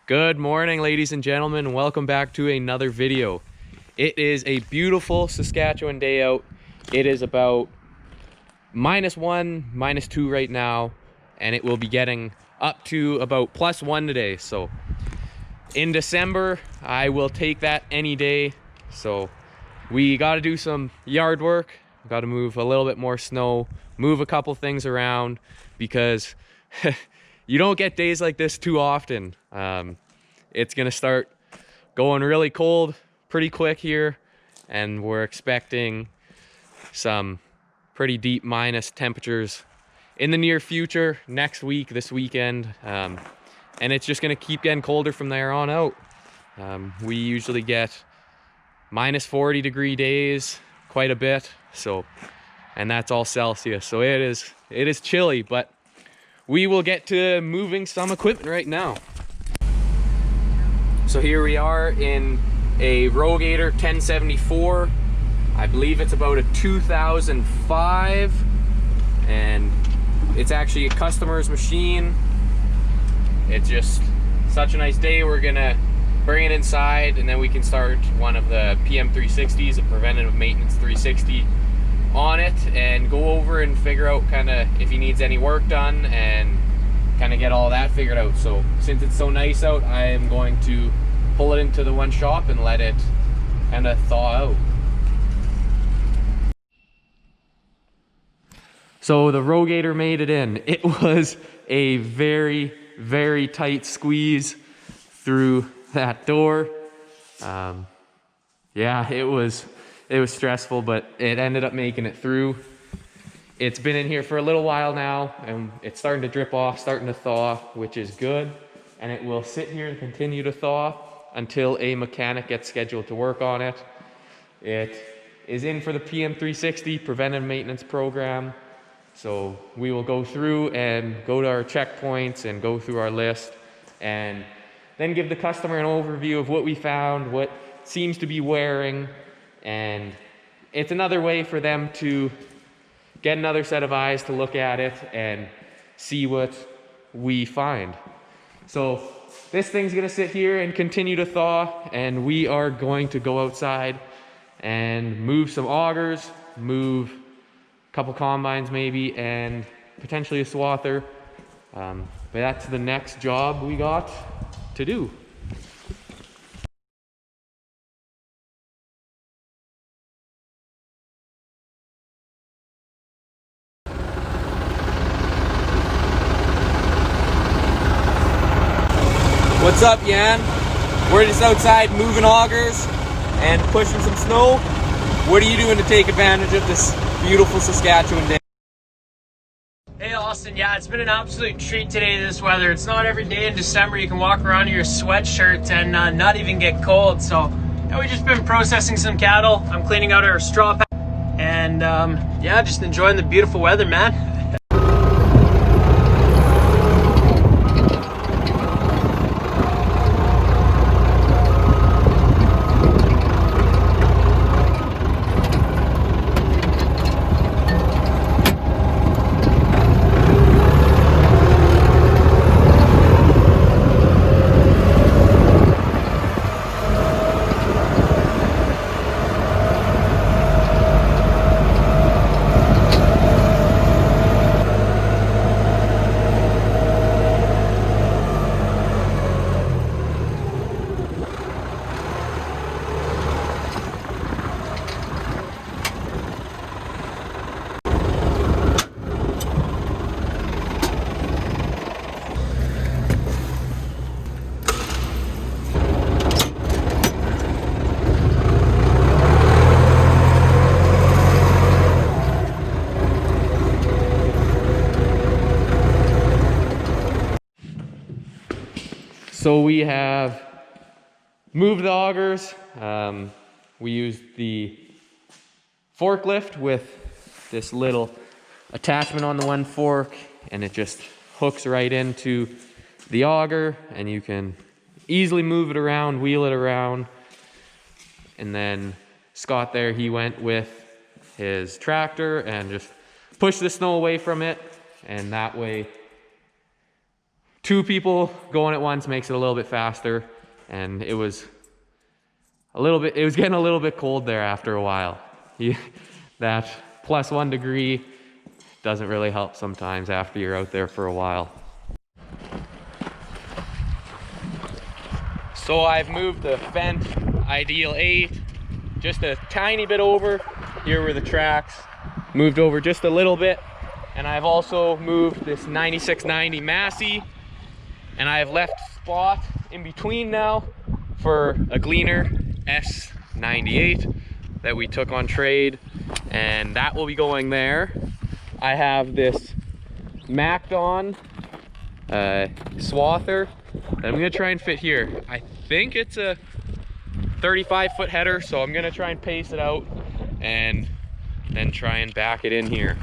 Good morning, ladies and gentlemen. Welcome back to another video. It is a beautiful Saskatchewan day out. It is about -1, -2 right now, and it will be getting up to about +1 today. So in December, I will take that any day. So we got to do some yard work. Got to move a little bit more snow, move a couple things around, because you don't get days like this too often. It's gonna start going really cold pretty quick here, and we're expecting some pretty deep minus temperatures in the near future, next week, this weekend, and it's just gonna keep getting colder from there on out. We usually get -40 degree days quite a bit, and that's all Celsius, so it is chilly, but we will get to moving some equipment right now. So here we are in a Gator 1074. I believe it's about a 2005, and it's actually a customer's machine. It's just such a nice day. We're gonna bring it inside, and then we can start one of the PM 360s, a preventative maintenance 360, on it, and go over and figure out kind of if he needs any work done and kind of get all that figured out. So since it's so nice out, I am going to pull it into the one shop and let it kind of thaw out. So the Gator made it in. It was a very, very tight squeeze through that door. Yeah, it was stressful, but it ended up making it through. It's been in here for a little while now, and it's starting to drip off, starting to thaw, which is good. And it will sit here and continue to thaw until a mechanic gets scheduled to work on it. It is in for the PM 360 preventive maintenance program. So we will go through and go to our checkpoints and go through our list, and then give the customer an overview of what we found, what seems to be wearing, and it's another way for them to get another set of eyes to look at it and see what we find. So this thing's gonna sit here and continue to thaw, and we are going to go outside and move some augers, move a couple combines maybe, and potentially a swather. But that's the next job we got to do. What's up, Jan? We're just outside moving augers and pushing some snow. What are you doing to take advantage of this beautiful Saskatchewan day? Hey Austin, yeah, it's been an absolute treat today, this weather. It's not every day in December you can walk around in your sweatshirt and not even get cold. So yeah, we've just been processing some cattle. I'm cleaning out our straw pack, and yeah, just enjoying the beautiful weather, man. So we have moved the augers. We used the forklift with this little attachment on the one fork, and it just hooks right into the auger, and you can easily move it around, wheel it around. And then Scott there, he went with his tractor and just pushed the snow away from it, and that way 2 people going at once makes it a little bit faster, and it was getting a little bit cold there after a while. That +1 degree doesn't really help sometimes after you're out there for a while. So I've moved the Fendt Ideal 8 just a tiny bit over. Here were the tracks. Moved over just a little bit. And I've also moved this 9690 Massey. And I've left spot in between now for a Gleaner S98 that we took on trade. And that will be going there. I have this Macdon swather that I'm gonna try and fit here. I think it's a 35-foot header, so I'm gonna try and pace it out and then try and back it in here.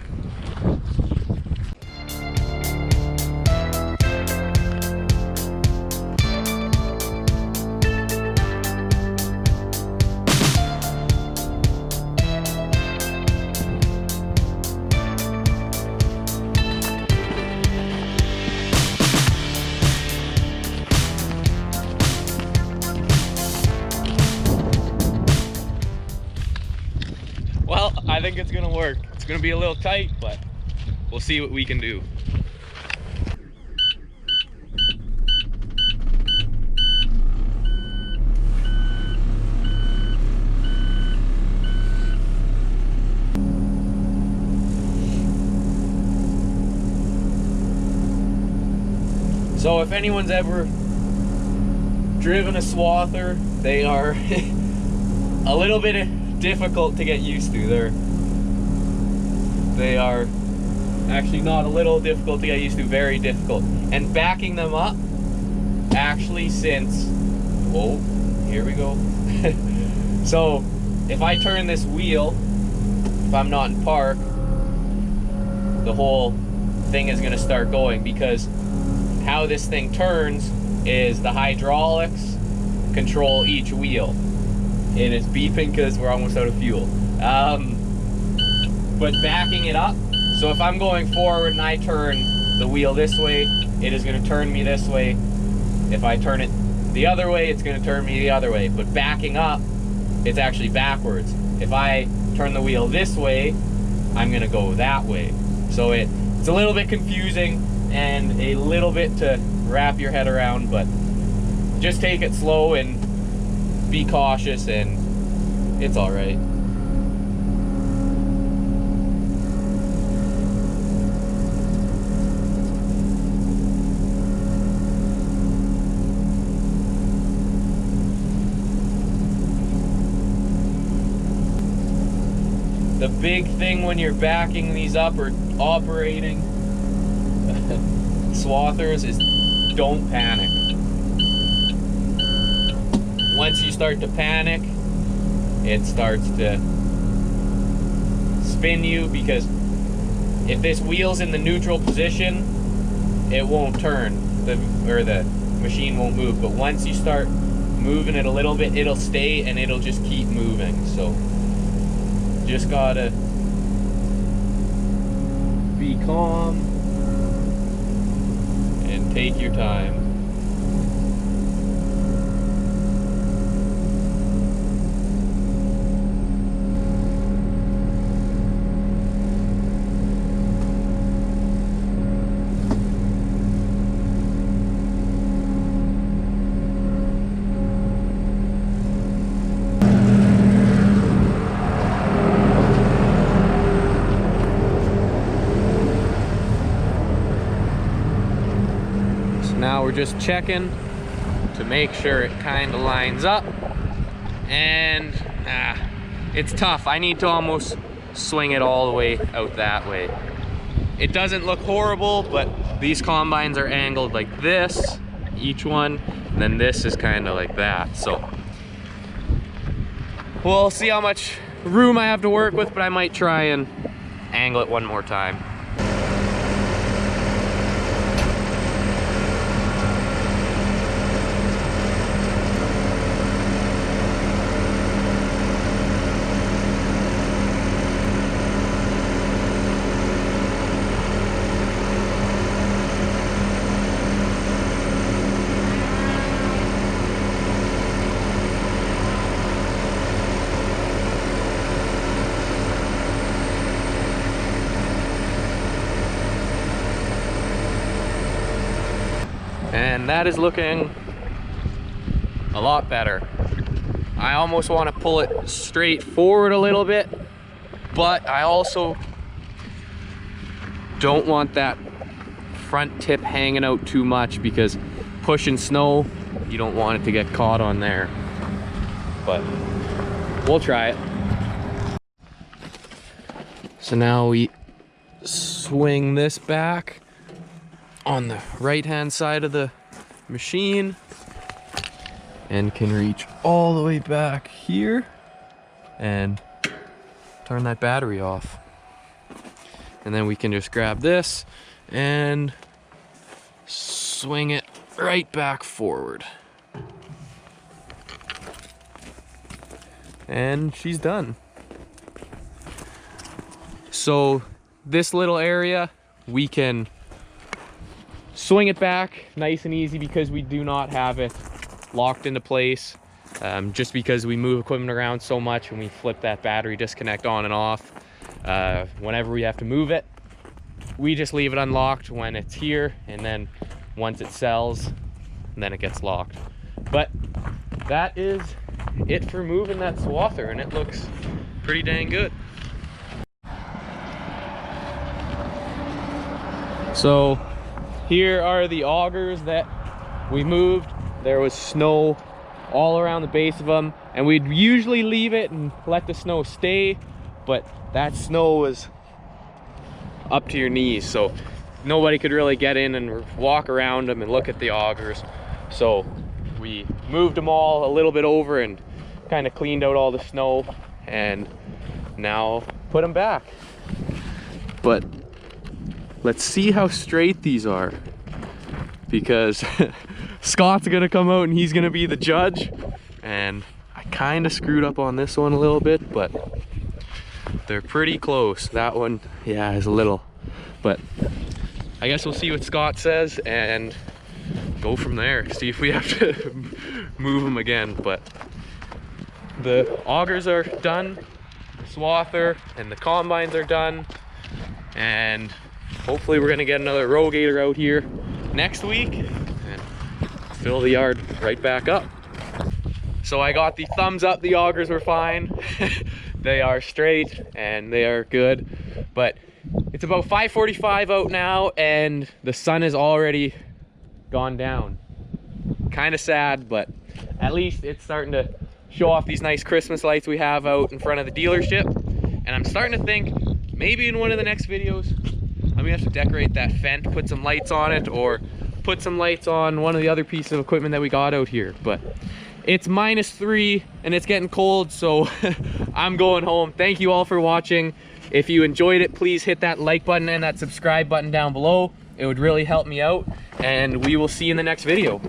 Well, I think it's gonna work. It's gonna be a little tight, but we'll see what we can do. So if anyone's ever driven a swather, they are a little bit difficult to get used to. They are actually not a little difficult to get used to, very difficult. And backing them up, actually since, oh, here we go. So if I turn this wheel, if I'm not in park, the whole thing is gonna start going, because how this thing turns is the hydraulics control each wheel. It is beeping because we're almost out of fuel. But backing it up, so if I'm going forward and I turn the wheel this way, it is going to turn me this way. If I turn it the other way, it's going to turn me the other way. But backing up, it's actually backwards. If I turn the wheel this way, I'm going to go that way. So it's a little bit confusing and a little bit to wrap your head around, but just take it slow and be cautious, and it's all right. The big thing when you're backing these up or operating swathers is don't panic. Once you start to panic, it starts to spin you, because if this wheel's in the neutral position, it won't turn, the machine won't move. But once you start moving it a little bit, it'll stay and it'll just keep moving. So just gotta be calm and take your time. Now we're just checking to make sure it kind of lines up, and it's tough. I need to almost swing it all the way out that way. It doesn't look horrible, but these combines are angled like this, each one, and then this is kind of like that. So we'll see how much room I have to work with, but I might try and angle it one more time. And that is looking a lot better. I almost want to pull it straight forward a little bit, but I also don't want that front tip hanging out too much, because pushing snow, you don't want it to get caught on there. But we'll try it. So now we swing this back on the right hand side of the machine and can reach all the way back here and turn that battery off. And then we can just grab this and swing it right back forward. And she's done. So this little area, we can swing it back nice and easy because we do not have it locked into place. Just because we move equipment around so much and we flip that battery disconnect on and off. Whenever we have to move it, we just leave it unlocked when it's here, and then once it sells, then it gets locked. But that is it for moving that swather, and it looks pretty dang good. So here are the augers that we moved. There was snow all around the base of them, and we'd usually leave it and let the snow stay, but that snow was up to your knees, so nobody could really get in and walk around them and look at the augers. So we moved them all a little bit over and kind of cleaned out all the snow, and now put them back. But let's see how straight these are, because Scott's gonna come out and he's gonna be the judge. And I kind of screwed up on this one a little bit, but they're pretty close. That one, yeah, is a little, but I guess we'll see what Scott says and go from there. See if we have to move them again. But the augers are done, the swather and the combines are done, and hopefully we're gonna get another row gator out here next week and fill the yard right back up. So I got the thumbs up, the augers were fine. They are straight and they are good, but it's about 5:45 out now and the sun has already gone down. Kind of sad, but at least it's starting to show off these nice Christmas lights we have out in front of the dealership. And I'm starting to think maybe in one of the next videos I'm gonna have to decorate that fence, put some lights on it, or put some lights on one of the other pieces of equipment that we got out here. But it's -3 and it's getting cold, so I'm going home. Thank you all for watching. If you enjoyed it, please hit that like button and that subscribe button down below. It would really help me out, and we will see you in the next video.